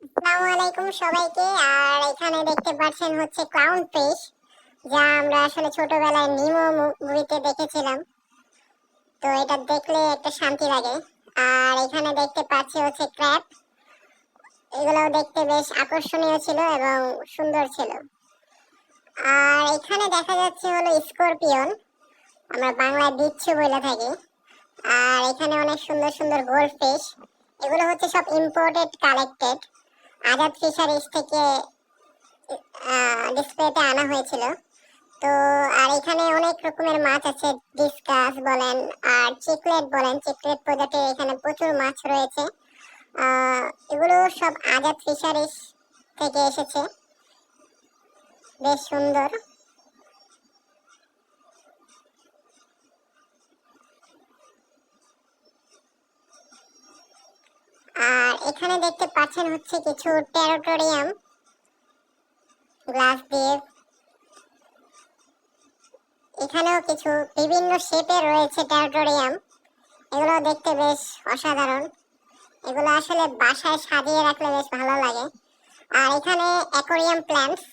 আসসালামু আলাইকুম সবাইকে। আর এখানে দেখতে পাচ্ছেন হচ্ছে ক্লাউন ফিশ, যা আমরা আসলে ছোটবেলায় নিমো মুভিতে দেখেছিলাম। তো এটা দেখলে একটা শান্তি লাগে। আর এখানে দেখতে পাচ্ছি হচ্ছে ক্র্যাব। এগুলোও দেখতে বেশ আকর্ষণীয় ছিল এবং সুন্দর ছিল। আর এখানে দেখা যাচ্ছে হলো স্করপিয়ন, আমরা বাংলায় বিচ্ছু বলে থাকি। আর এখানে অনেক সুন্দর সুন্দর গোল্ড ফিশ, এগুলো হচ্ছে সব ইম্পোর্টেড কালেক্টেড আজাদ ফিশারিজ থেকে ডিসপ্লেতে আনা হয়েছিল। তো আর এখানে অনেক রকমের মাছ আছে, ডিসকাস বলেন আর চিকলেট বলেন, চিকলেট প্রজাতির এখানে প্রচুর মাছ রয়েছে। এগুলো সব আজাদ ফিশারিজ থেকে এসেছে, বেশ সুন্দর। আর এখানে দেখতে পাচ্ছেন হচ্ছে কিছু টেরিটোরিয়াম গ্লাস দিয়ে, এখানেও কিছু বিভিন্ন শেপের রয়েছে টেরিটোরিয়াম। এগুলো দেখতে বেশ অসাধারণ, এগুলো আসলে বাসায় সাজিয়ে রাখলে বেশ ভালো লাগে। আর এখানে অ্যাকোরিয়াম প্ল্যান্টস,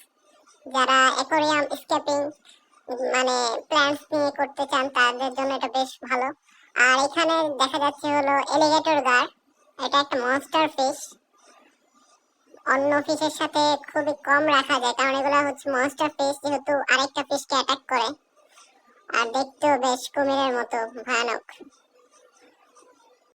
যারা অ্যাকোরিয়াম স্কেপিং মানে প্ল্যান্টস নিয়ে করতে চান তাদের জন্য এটা বেশ ভালো। আর এখানে দেখা যাচ্ছে হলো এলিগেটর গার, এটা একটা মনস্টার ফিশ। অন্য ফিশের সাথে খুবই কম রাখা যায়, কারণ এগুলো হচ্ছে মনস্টার ফিশ, যেহেতু আরেকটা ফিশকে অ্যাটাক করে। আর দেখতেও বেশ কুমিরের মতো ভয়ানক।